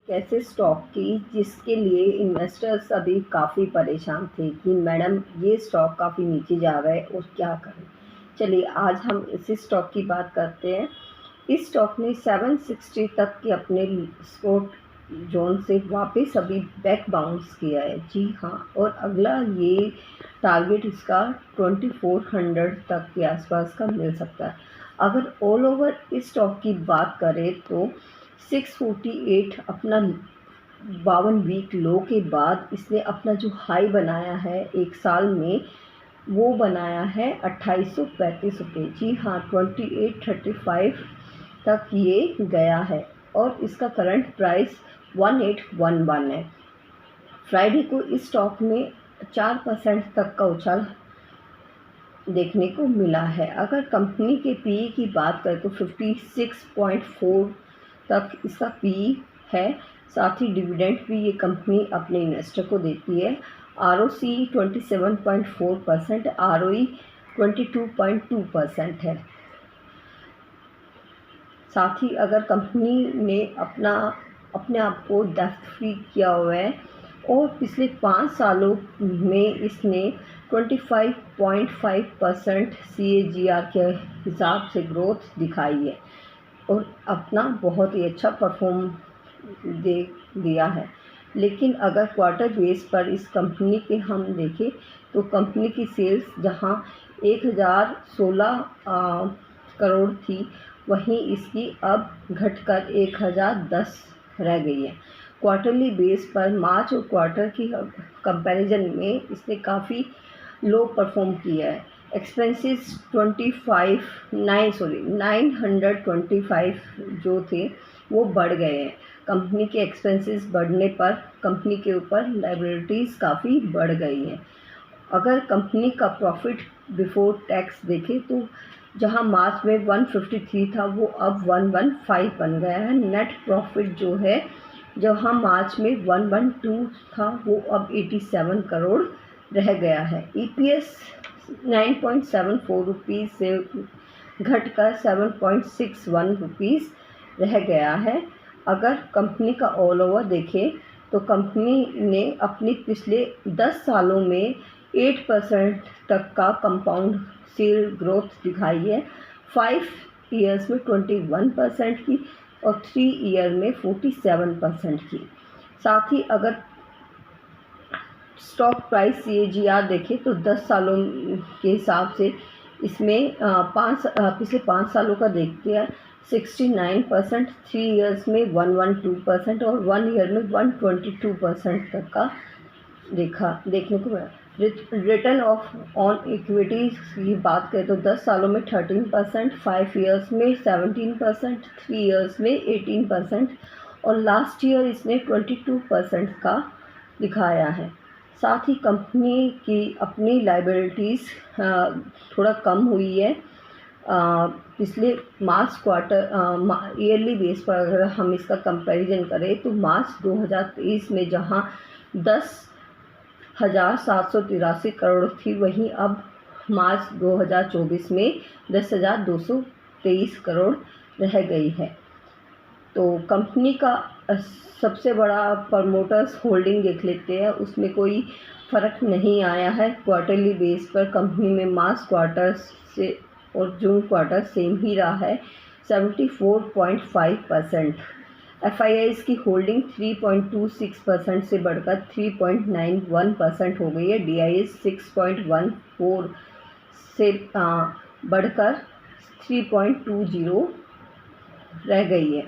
कैसे स्टॉक की जिसके लिए इन्वेस्टर्स अभी काफ़ी परेशान थे कि मैडम ये स्टॉक काफ़ी नीचे जा रहा है और क्या करें। चलिए आज हम इसी स्टॉक की बात करते हैं। इस स्टॉक ने 760 तक के अपने सपोर्ट जोन से वापस अभी बैक बाउंस किया है। जी हाँ, और अगला ये टारगेट इसका 2400 तक के आसपास का मिल सकता है। अगर ऑल ओवर इस स्टॉक की बात करें तो 648 अपना 52 वीक लो के बाद इसने अपना जो हाई बनाया है एक साल में, वो बनाया है 2835 रुपये। जी हाँ, 2835 तक ये गया है और इसका करंट प्राइस 1811 है। फ्राइडे को इस स्टॉक में 4% तक का उछाल देखने को मिला है। अगर कंपनी के पीई की बात करें तो 56.4 तक इसका पीई है। साथ ही डिविडेंड भी ये कंपनी अपने इन्वेस्टर को देती है। आरओसी 27.4%, आरओई 22.2% है। साथ ही अगर कंपनी ने अपने आप को डेब्ट फ्री किया हुआ है और पिछले 5 सालों में इसने 25.5% CAGR के हिसाब से ग्रोथ दिखाई है और अपना बहुत ही अच्छा परफॉर्म दिया है। लेकिन अगर क्वार्टर बेस पर इस कंपनी के हम देखें तो कंपनी की सेल्स जहां 1016 करोड़ थी, वहीं इसकी अब घटकर 1010 रह गई है। क्वार्टरली बेस पर मार्च और क्वार्टर की कंपैरिजन में इसने काफ़ी लो परफॉर्म किया है। एक्सपेंसेस 925 जो थे वो बढ़ गए हैं। कंपनी के एक्सपेंसेस बढ़ने पर कंपनी के ऊपर लायबिलिटीज़ काफ़ी बढ़ गई हैं। अगर कंपनी का प्रॉफिट बिफोर टैक्स देखें तो जहां मार्च में 153 था वो अब 115 बन गया है। नेट प्रॉफिट जो है जहां मार्च में 112 था वो अब 87 करोड़ रह गया है। EPS 9.74 रुपीज़ से घटकर 7.61 रुपीज़ रह गया है। अगर कंपनी का ऑल ओवर देखें तो कंपनी ने अपनी पिछले 10 सालों में 8% तक का कंपाउंड सेल ग्रोथ दिखाई है। 5 ईयर्स में 21% की और 3 ईयर में 47% की। साथ ही अगर स्टॉक प्राइस CAGR देखें तो 10 सालों के हिसाब से इसमें पिछले 5 सालों का देखते हैं 69%, 3 ईयर्स में 112% और 1 ईयर में 122% तक का देखने को मिला। रिटर्न ऑन इक्विटी की बात करें तो 10 सालों में 13%, 5 ईयर्स में 17%, 3 ईयर्स में 18% और लास्ट ईयर इसने 22% का दिखाया है। साथ ही कंपनी की अपनी लायबिलिटीज़ थोड़ा कम हुई है। पिछले मार्च क्वार्टर ईयरली बेस पर अगर हम इसका कंपैरिजन करें तो मार्च 2023 में जहां 10,783 करोड़ थी, वहीं अब मार्च 2024 में 10,223 करोड़ रह गई है। तो कंपनी का सबसे बड़ा प्रमोटर्स होल्डिंग देख लेते हैं, उसमें कोई फ़र्क नहीं आया है। क्वार्टरली बेस पर कंपनी में मार्च क्वार्टर से और जून क्वार्टर सेम ही रहा है, 74.5%। FIIs की होल्डिंग 3.26% से बढ़कर 3.91% हो गई है। DIS 6.14 से बढ़कर 3.20 रह गई है।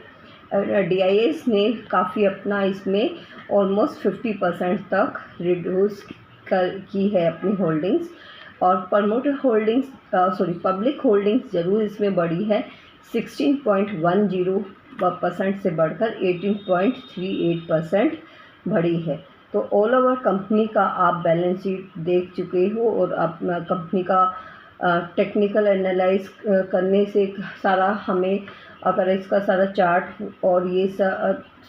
DIS ने काफ़ी अपना इसमें ऑलमोस्ट 50% तक रिड्यूस की है अपनी होल्डिंग्स और प्रमोटर होल्डिंग्स पब्लिक होल्डिंग्स ज़रूर इसमें बढ़ी है, 16.10% से बढ़कर 18.38% बढ़ी है। तो ऑल ओवर कंपनी का आप बैलेंस शीट देख चुके हो और अपना कंपनी का टेक्निकल एनालाइज करने से सारा हमें अगर इसका सारा चार्ट और ये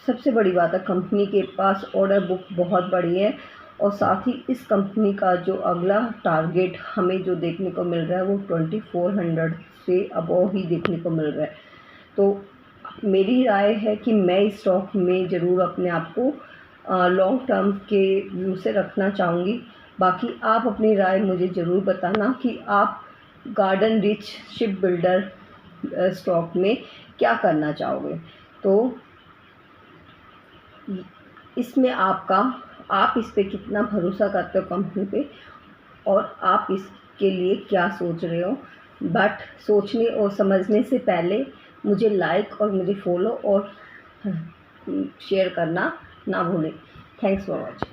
सबसे बड़ी बात है कंपनी के पास ऑर्डर बुक बहुत बड़ी है और साथ ही इस कंपनी का जो अगला टारगेट हमें जो देखने को मिल रहा है वो 2400 से अबव ही देखने को मिल रहा है। तो मेरी राय है कि मैं इस स्टॉक में ज़रूर अपने आप को लॉन्ग टर्म के व्यू से रखना चाहूँगी। बाकी आप अपनी राय मुझे ज़रूर बताना कि आप garden rich ship builder stock में क्या करना चाहोगे। तो इसमें आप इस पे कितना भरोसा करते हो कंपनी पे, और आप इसके लिए क्या सोच रहे हो। बट सोचने और समझने से पहले मुझे लाइक और मुझे फॉलो और शेयर करना ना भूलें। Thanks for watching.